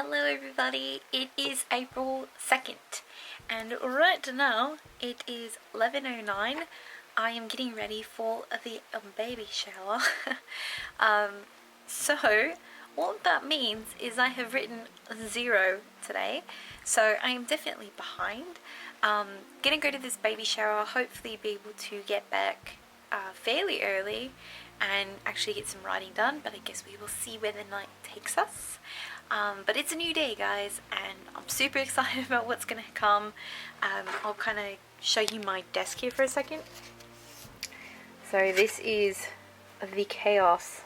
Hello everybody, it is April 2nd and right now it is 11:09. I am getting ready for the baby shower. So what that means is I have written 0 today, so I am definitely behind. Gonna go to this baby shower, hopefully be able to get back fairly early and actually get some writing done, but I guess we will see where the night takes us. But it's a new day, guys, and I'm super excited about what's gonna come. I'll kind of show you my desk here for a second. So this is the chaos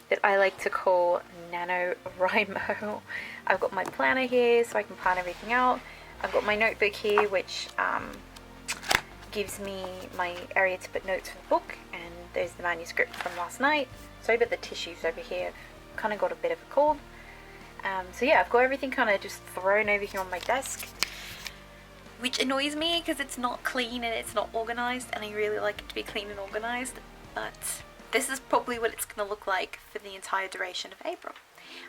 that I like to call NaNoWriMo. I've got my planner here so I can plan everything out. I've got my notebook here which gives me my area to put notes for the book, and there's the manuscript from last night. Sorry about the tissues over here, I've kind of got a bit of a cold. So yeah, I've got everything kind of just thrown over here on my desk, which annoys me because it's not clean and it's not organized, and I really like it to be clean and organized, but this is probably what it's going to look like for the entire duration of April.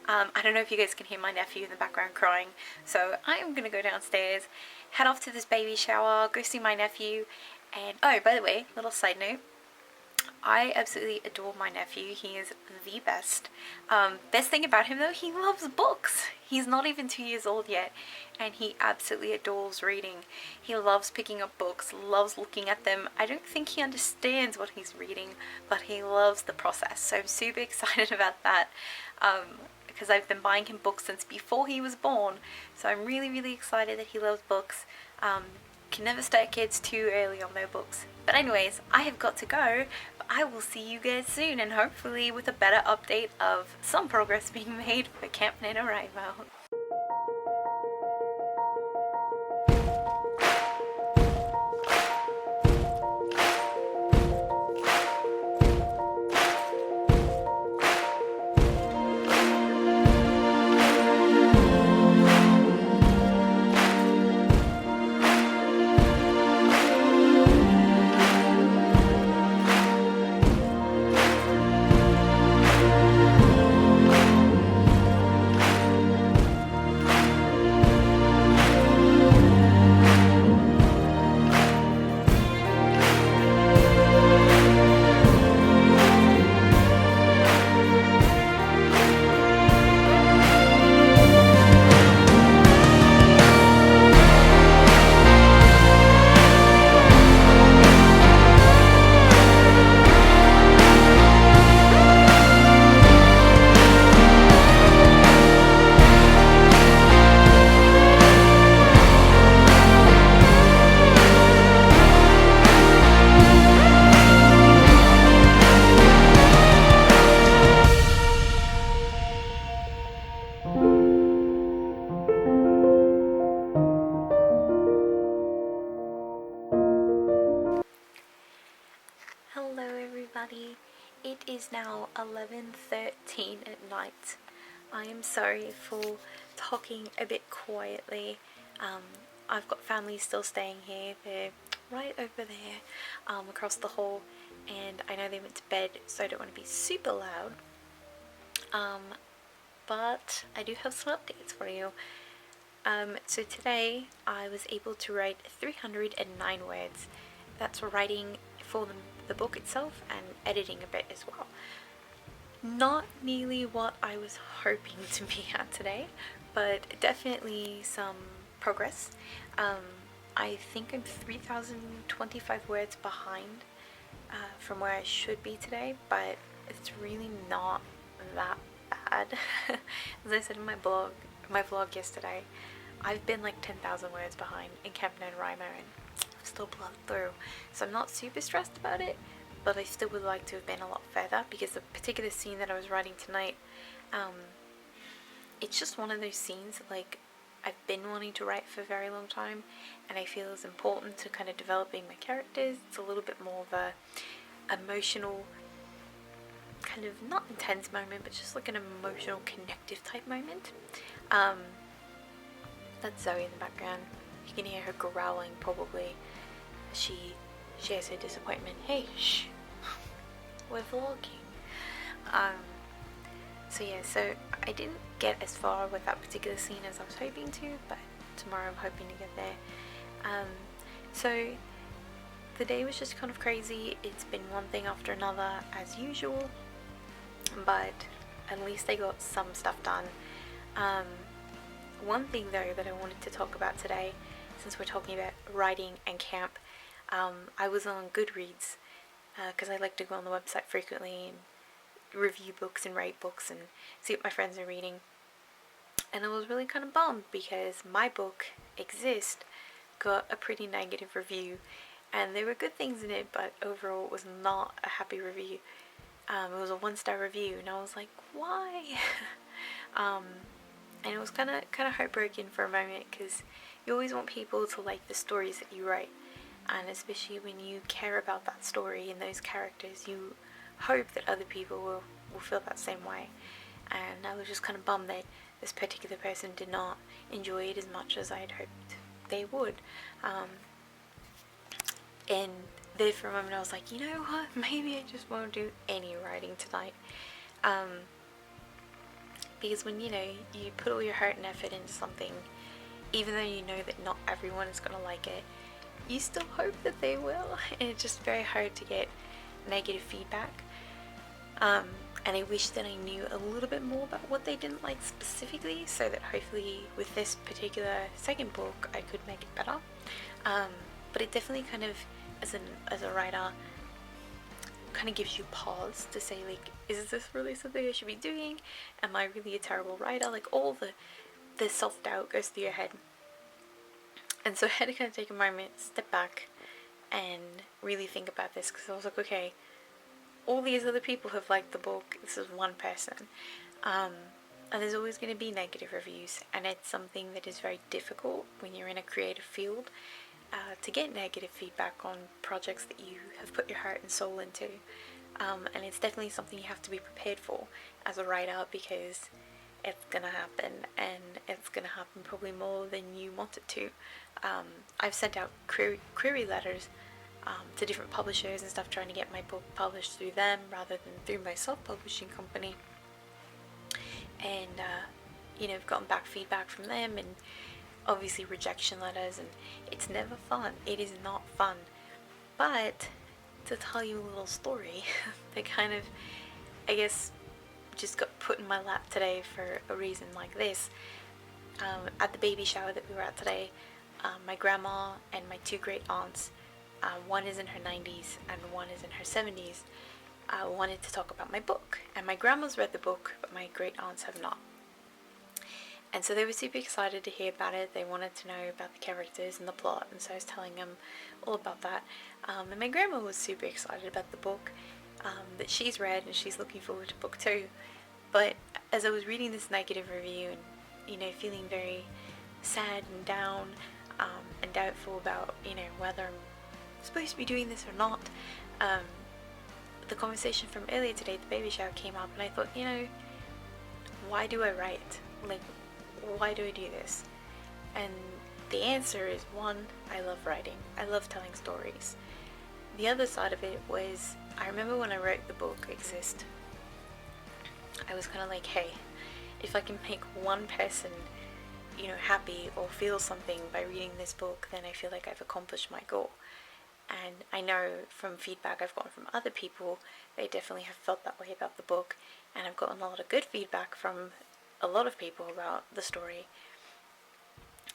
I don't know if you guys can hear my nephew in the background crying, so I am going to go downstairs, head off to this baby shower, go see my nephew, and oh, by the way, little side note, I absolutely adore my nephew. He is the best. Best thing about him though, he loves books. He's not even 2 years old yet, and he absolutely adores reading. He loves picking up books, loves looking at them. I don't think he understands what he's reading, but he loves the process. So I'm super excited about that, because I've been buying him books since before he was born. So I'm really excited that he loves books. Can never start kids too early on their books. But anyways, I have got to go, but I will see you guys soon, and hopefully with a better update of some progress being made for Camp NaNoWriMo. Hello everybody, it is now 11:13 at night. I am sorry for talking a bit quietly. I've got family still staying here. They're right over there across the hall, and I know they went to bed, so I don't want to be super loud. But I do have some updates for you. So today I was able to write 309 words. That's writing for the book itself and editing a bit as well. Not nearly what I was hoping to be at today, but definitely some progress. I think I'm 3,025 words behind from where I should be today, but it's really not that bad. As I said in my vlog yesterday, I've been like 10,000 words behind in Camp NaNoWriMo, and I've still blown through, so I'm not super stressed about it, but I still would like to have been a lot further, because the particular scene that I was writing tonight, it's just one of those scenes that, like, I've been wanting to write for a very long time, and I feel is important to kind of developing my characters. It's a little bit more of a emotional, kind of not intense moment, but just like an emotional connective type moment. That's Zoe in the background. You can hear her growling probably. She shares her disappointment. Hey, shh, we're vlogging. So yeah, so I didn't get as far with that particular scene as I was hoping to, but tomorrow I'm hoping to get there. So the day was just kind of crazy. It's been one thing after another as usual, but at least I got some stuff done. One thing though that I wanted to talk about today, since we're talking about writing and camp, I was on Goodreads because I like to go on the website frequently and review books and rate books and see what my friends are reading. And I was really kind of bummed because my book, Exist, got a pretty negative review, and there were good things in it, but overall it was not a happy review. It was a 1-star review, and I was like, why? And it was kind of heartbroken for a moment, because you always want people to like the stories that you write, and especially when you care about that story and those characters, you hope that other people will feel that same way. And I was just kind of bummed that this particular person did not enjoy it as much as I had hoped they would. And there for a moment I was like, you know what, maybe I just won't do any writing tonight. Because when you put all your heart and effort into something, even though you know that not everyone is going to like it, you still hope that they will, and it's just very hard to get negative feedback. And I wish that I knew a little bit more about what they didn't like specifically, so that hopefully with this particular second book I could make it better. But it definitely kind of, as a writer, kind of gives you pause to say, like, is this really something I should be doing? Am I really a terrible writer? Like, all the self-doubt goes through your head. And so I had to kind of take a moment, step back, and really think about this, because I was like, okay, all these other people have liked the book, this is one person, and there's always going to be negative reviews, and it's something that is very difficult when you're in a creative field, to get negative feedback on projects that you have put your heart and soul into, and it's definitely something you have to be prepared for as a writer, because it's going to happen, and it's going to happen probably more than you want it to. I've sent out query letters to different publishers and stuff, trying to get my book published through them rather than through my self-publishing company, and I've gotten back feedback from them, and obviously rejection letters, and it's never fun. It is not fun. But to tell you a little story that kind of, I guess, just got put in my lap today for a reason like this. At the baby shower that we were at today, my grandma and my 2 great aunts, one is in her 90s and one is in her 70s, wanted to talk about my book. And my grandma's read the book, but my great aunts have not. And so they were super excited to hear about it. They wanted to know about the characters and the plot, and so I was telling them all about that. And my grandma was super excited about the book that she's read, and she's looking forward to book 2. But as I was reading this negative review and, feeling very sad and down, and doubtful about, whether I'm supposed to be doing this or not, the conversation from earlier today at the baby shower came up, and I thought, why do I write? Like, why do I do this? And the answer is, 1, I love writing. I love telling stories. The other side of it was, I remember when I wrote the book Exist, I was kind of like, hey, if I can make one person, happy or feel something by reading this book, then I feel like I've accomplished my goal. And I know from feedback I've gotten from other people, they definitely have felt that way about the book, and I've gotten a lot of good feedback from a lot of people about the story.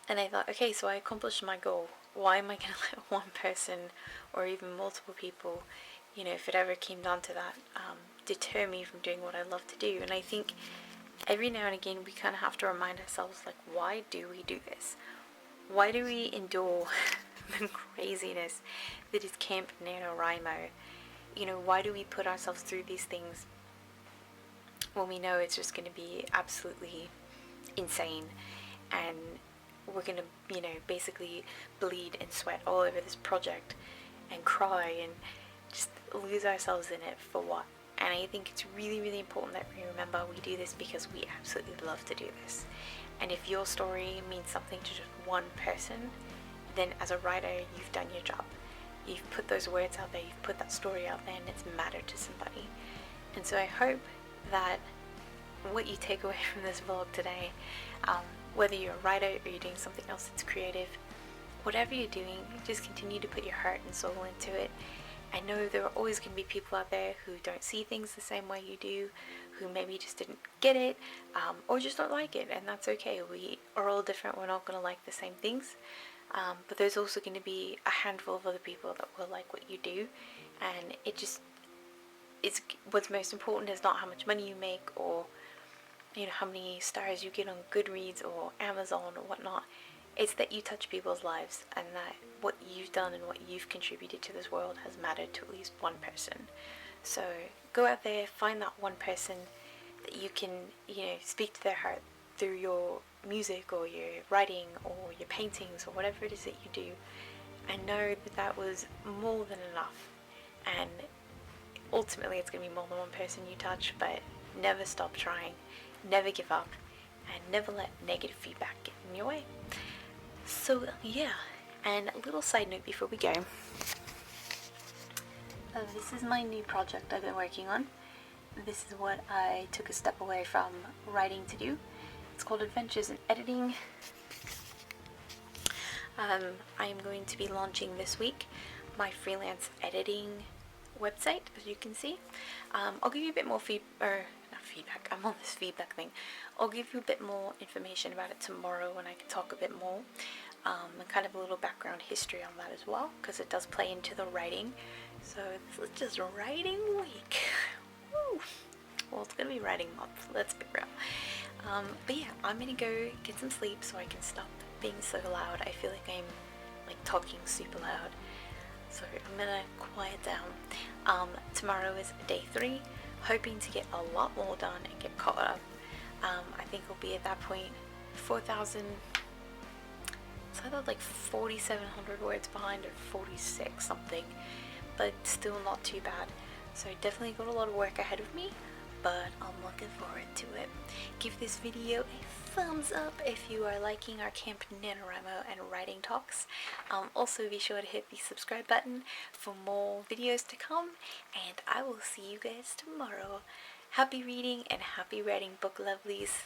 And I thought, okay, so I accomplished my goal. Why am I going to let one person, or even multiple people, if it ever came down to that, deter me from doing what I love to do? And I think every now and again we kind of have to remind ourselves, like, why do we do this? Why do we endure the craziness that is Camp NaNoWriMo? Why do we put ourselves through these things when we know it's just going to be absolutely insane, and we're going to, basically bleed and sweat all over this project and cry and just lose ourselves in it for what? And I think it's really, really important that we remember we do this because we absolutely love to do this. And if your story means something to just one person, then as a writer, you've done your job. You've put those words out there, you've put that story out there, and it's mattered to somebody. And so I hope that what you take away from this vlog today, whether you're a writer or you're doing something else that's creative, whatever you're doing, just continue to put your heart and soul into it. I know there are always going to be people out there who don't see things the same way you do, who maybe just didn't get it, or just don't like it, and that's okay. We are all different. We're not going to like the same things, but there's also going to be a handful of other people that will like what you do, and it's what's most important is not how much money you make, or how many stars you get on Goodreads or Amazon or whatnot. It's that you touch people's lives, and that what you've done and what you've contributed to this world has mattered to at least one person. So go out there, find that one person that you can, speak to their heart through your music or your writing or your paintings or whatever it is that you do. I know that was more than enough, and ultimately it's going to be more than one person you touch, but never stop trying, never give up, and never let negative feedback get in your way. So yeah, and a little side note before we go. This is my new project I've been working on. This is what I took a step away from writing to do. It's called Adventures in Editing. I am going to be launching this week my freelance editing website, as you can see. I'll give you a bit more feedback. I'm on this feedback thing. I'll give you a bit more information about it tomorrow when I can talk a bit more, and kind of a little background history on that as well, because it does play into the writing. So this is just writing week. Woo! Well, it's gonna be writing month, let's be real. But yeah, I'm gonna go get some sleep so I can stop being so loud. I feel like I'm like talking super loud, so I'm gonna quiet down. Tomorrow is day 3, hoping to get a lot more done and get caught up. I think we'll be at that point 4,000, it's either like 4,700 words behind or 46 something, but still not too bad. So definitely got a lot of work ahead of me, but I'm looking forward to it. Give this video a thumbs up if you are liking our Camp NaNoWriMo and writing talks. Also be sure to hit the subscribe button for more videos to come, and I will see you guys tomorrow. Happy reading and happy writing, book lovelies.